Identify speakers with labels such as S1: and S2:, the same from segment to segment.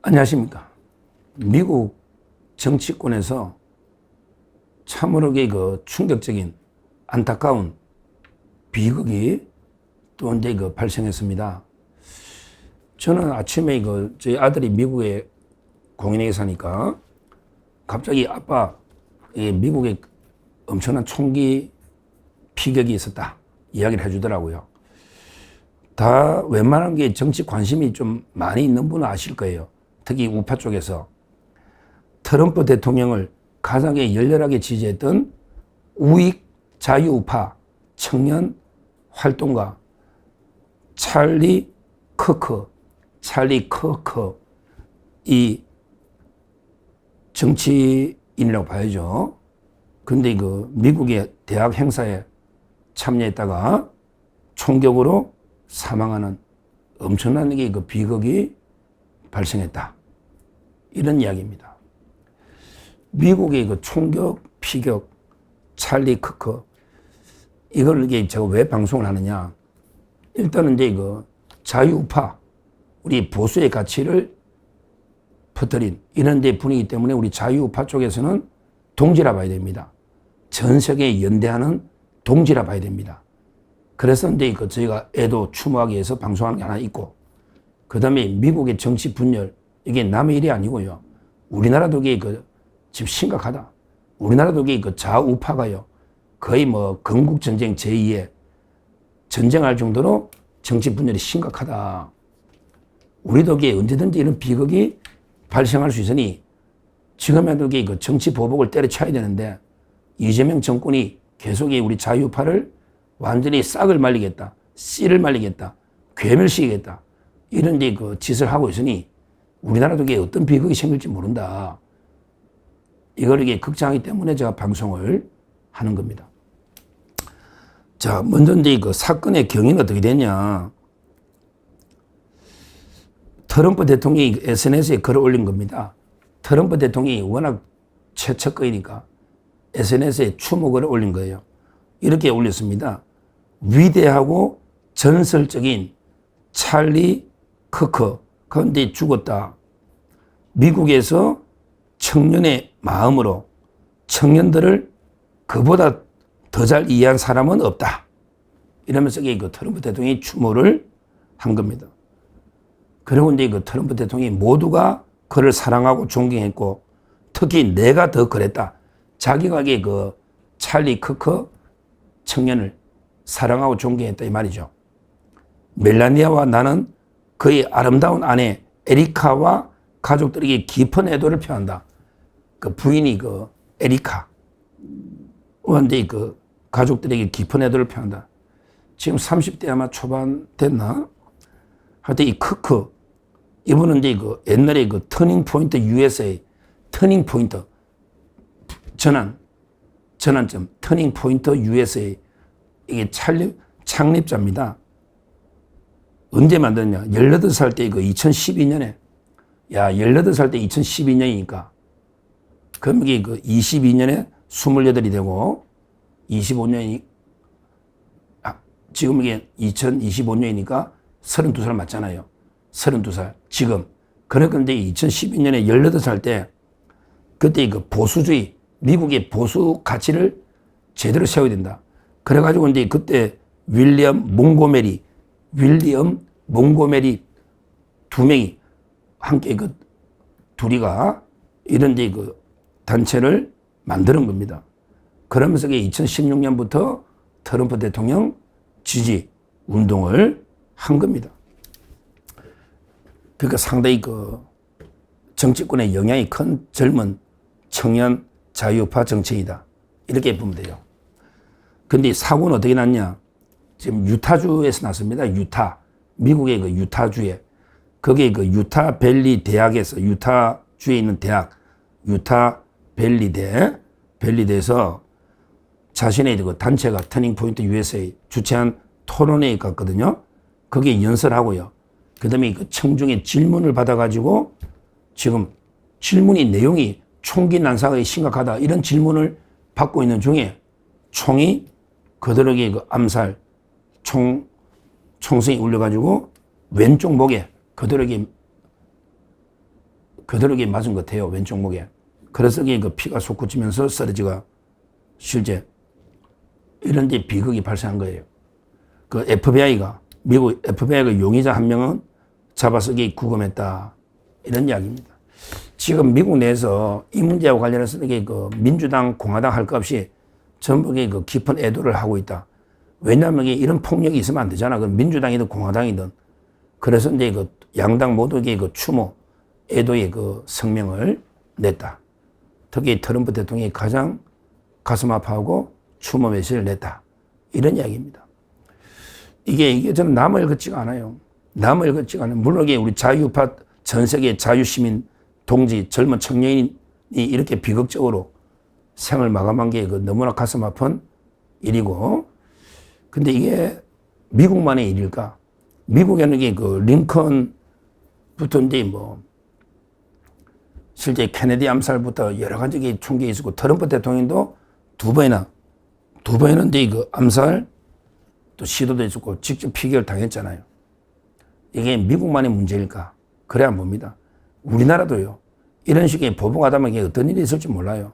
S1: 안녕하십니까. 미국 정치권에서 참으로 그 충격적인 안타까운 비극이 또 이제 발생했습니다. 저는 아침에 저희 아들이 미국에 공인에 사니까 갑자기 아빠, 미국에 엄청난 총기 피격이 있었다 이야기를 해주더라고요. 다 웬만한 게 정치 관심이 좀 많이 있는 분은 아실 거예요. 특히 우파 쪽에서 트럼프 대통령을 가장 열렬하게 지지했던 우익 자유우파 청년 활동가 찰리 커커 이 정치인이라고 봐야죠. 근데 미국의 대학 행사에 참여했다가 총격으로 사망하는 엄청난 비극이 발생했다. 이런 이야기입니다. 미국의 총격, 피격, 찰리 커커, 이걸 제가 왜 방송을 하느냐. 일단은 자유우파, 우리 보수의 가치를 퍼뜨린 이런 데 분위기 때문에 우리 자유우파 쪽에서는 동지라 봐야 됩니다. 전 세계에 연대하는 동지라 봐야 됩니다. 그래서 저희가 애도 추모하기 위해서 방송한 게 하나 있고, 그 다음에 미국의 정치 분열, 이게 남의 일이 아니고요. 우리나라도 지금 심각하다. 우리나라도 좌우파가요. 거의 건국전쟁 제2의 전쟁할 정도로 정치 분열이 심각하다. 우리도 언제든지 이런 비극이 발생할 수 있으니 지금에도 정치 보복을 때려쳐야 되는데 이재명 정권이 계속 우리 자유파를 완전히 싹을 말리겠다. 씨를 말리겠다. 괴멸시키겠다. 이런 짓을 하고 있으니 우리나라도 어떤 비극이 생길지 모른다. 이걸 걱정하기 때문에 제가 방송을 하는 겁니다. 자, 먼저 사건의 경위는 어떻게 됐냐. 트럼프 대통령이 SNS에 글을 올린 겁니다. 트럼프 대통령이 워낙 최측근이니까 SNS에 추모글을 올린 거예요. 이렇게 올렸습니다. 위대하고 전설적인 찰리 커커, 그런데 죽었다. 미국에서 청년의 마음으로 청년들을 그보다 더 잘 이해한 사람은 없다. 이러면서 트럼프 대통령이 추모를 한 겁니다. 그리고 트럼프 대통령이 모두가 그를 사랑하고 존경했고 특히 내가 더 그랬다. 자기가 찰리 커커 청년을 사랑하고 존경했다 이 말이죠. 멜라니아와 나는 그의 아름다운 아내 에리카와 가족들에게 깊은 애도를 표한다. 그 부인이 에리카. 그런데 가족들에게 깊은 애도를 표한다. 지금 30대 아마 초반 됐나? 하여튼 이 크크. 이분은 옛날에 터닝 포인트 USA, 터닝 포인트, 전환점, 터닝 포인트 USA. 이게 창립자입니다. 언제 만들었냐? 18살 때 2012년에. 야, 18살 때 2012년이니까. 그럼 이게 22년에 28이 되고, 25년이, 지금 이게 2025년이니까 32살 맞잖아요. 32살. 지금. 그러니까 2012년에 18살 때, 그때 보수주의, 미국의 보수 가치를 제대로 세워야 된다. 그래가지고 그때 윌리엄 몽고메리 두 명이 함께 둘이가 이런 단체를 만드는 겁니다. 그러면서 2016년부터 트럼프 대통령 지지 운동을 한 겁니다. 그러니까 상당히 정치권에 영향이 큰 젊은 청년 자유파 정치인이다. 이렇게 보면 돼요. 근데 사고는 어떻게 났냐? 지금 유타주에서 났습니다. 유타. 미국의 유타주에. 거기에 유타 밸리 대학에서, 유타주에 있는 대학, 유타 밸리대에서 자신의 단체가 터닝 포인트 USA 주최한 토론회에 갔거든요. 거기에 연설하고요. 그 다음에 청중의 질문을 받아가지고 지금 질문이 내용이 총기 난사가 심각하다. 이런 질문을 받고 있는 중에 총이 그들에게 암살, 총성이 울려가지고 왼쪽 목에 그들에게 그대로 맞은 것 같아요. 왼쪽 목에. 그래서 그 피가 솟구치면서 쓰러지가 실제 이런 데 비극이 발생한 거예요. 그 FBI가, 미국 FBI가 용의자 한 명은 잡아서 구금했다. 이런 이야기입니다. 지금 미국 내에서 이 문제와 관련해서 그 민주당, 공화당 할 것 없이 전부 그 깊은 애도를 하고 있다. 왜냐하면 이런 폭력이 있으면 안 되잖아. 그 민주당이든 공화당이든. 그래서 이제 그 양당 모두 그 추모, 애도의 그 성명을 냈다. 특히 트럼프 대통령이 가장 가슴 아파하고 추모 메시지를 냈다. 이런 이야기입니다. 이게 저는 남을 걷지가 않아요. 남을 걷지가 않아요. 물론 우리 자유파 전 세계 자유시민 동지 젊은 청년이 이렇게 비극적으로 생을 마감한 게 너무나 가슴 아픈 일이고, 근데 이게 미국만의 일일까? 미국에는 그 링컨부터 이제 실제 케네디 암살부터 여러 가지 총격이 있었고, 트럼프 대통령도 두 번이나 이제 그 암살 또 시도도 있었고, 직접 피격을 당했잖아요. 이게 미국만의 문제일까? 그래 안 봅니다. 우리나라도요, 이런 식의 보복하다면 어떤 일이 있을지 몰라요.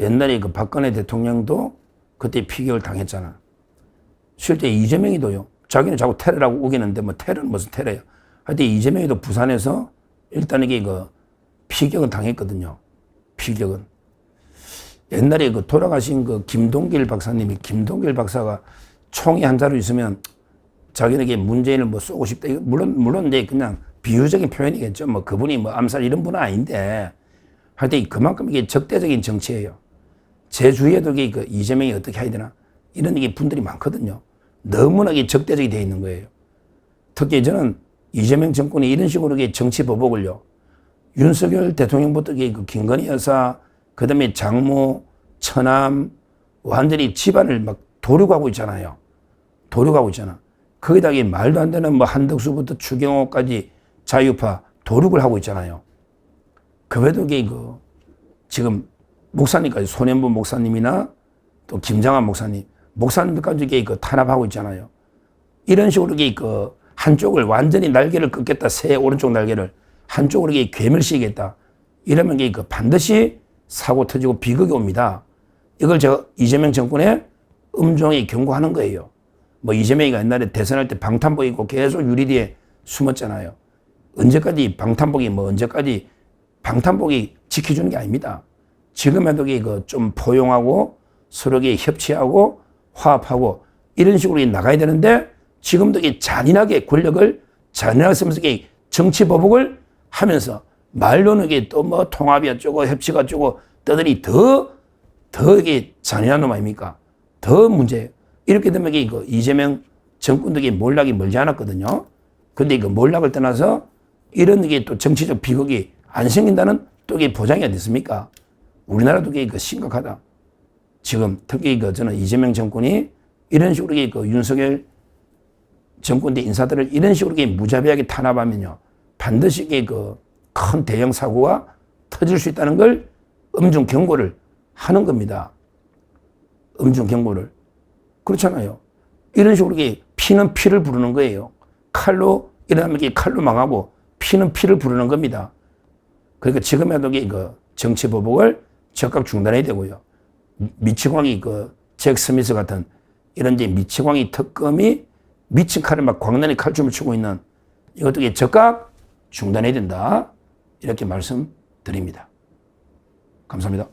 S1: 옛날에 그 박근혜 대통령도 그때 피격을 당했잖아. 실제 이재명이도요, 자기는 자꾸 테러라고 우기는데 테러는 무슨 테러예요. 하여튼 이재명이도 부산에서 일단 그 피격은 당했거든요. 피격은. 옛날에 그 돌아가신 그 김동길 박사가 총이 한 자루 있으면 자기에게 문재인을 쏘고 싶다. 물론 이제 그냥 비유적인 표현이겠죠. 그분이 암살 이런 분은 아닌데, 하여튼 그만큼 이게 적대적인 정치예요. 제 주위에도 그 이재명이 어떻게 해야 되나 이런 분들이 많거든요. 너무나 적대적이 되어 있는 거예요. 특히 저는 이재명 정권이 이런 식으로 정치 보복을요, 윤석열 대통령부터 그 김건희 여사, 그 다음에 장모, 처남, 완전히 집안을 도륙하고 있잖아요. 도륙하고 있잖아. 거기다가 말도 안 되는 한덕수부터 추경호까지 자유파 도륙을 하고 있잖아요. 그 외에도 지금 목사님까지 손현보 목사님이나 또 김장한 목사님들까지 탄압하고 있잖아요. 이런 식으로 한쪽을 완전히 날개를 끊겠다. 새 오른쪽 날개를 한쪽으로 괴멸시키겠다. 이러면 반드시 사고 터지고 비극이 옵니다. 이걸 제가 이재명 정권에 엄중하게 경고하는 거예요. 이재명이가 옛날에 대선할 때 방탄복 입고 계속 유리 뒤에 숨었잖아요. 언제까지 언제까지 방탄복이 지켜주는 게 아닙니다. 지금에도 좀 포용하고 서로 협치하고 화합하고 이런 식으로 나가야 되는데, 지금도 잔인하게 권력을 잔인하게 쓰면서 정치 보복을 하면서 말로는 또 통합이 어쩌고 협치가 어쩌고 떠들이 더 이게 잔인한 놈 아닙니까? 더 문제예요. 이렇게 되면 이재명 정권도 몰락이 멀지 않았거든요. 근데 몰락을 떠나서 이런 또 정치적 비극이 안 생긴다는 또 보장이 어디 있습니까? 우리나라도 심각하다. 지금 특히 저는 이재명 정권이 이런 식으로 윤석열 정권의 인사들을 이런 식으로 무자비하게 탄압하면요, 반드시 큰 대형 사고가 터질 수 있다는 걸 엄중 경고를 하는 겁니다. 엄중 경고를. 그렇잖아요. 이런 식으로 피는 피를 부르는 거예요. 칼로 일어나면 칼로 망하고 피는 피를 부르는 겁니다. 그러니까 지금에도 정치 보복을 즉각 중단해야 되고요. 미치광이 잭 스미스 같은 이런 미치광이 특검이 미친 칼을 광란히 칼춤을 추고 있는 이것도 즉각 중단해야 된다. 이렇게 말씀드립니다. 감사합니다.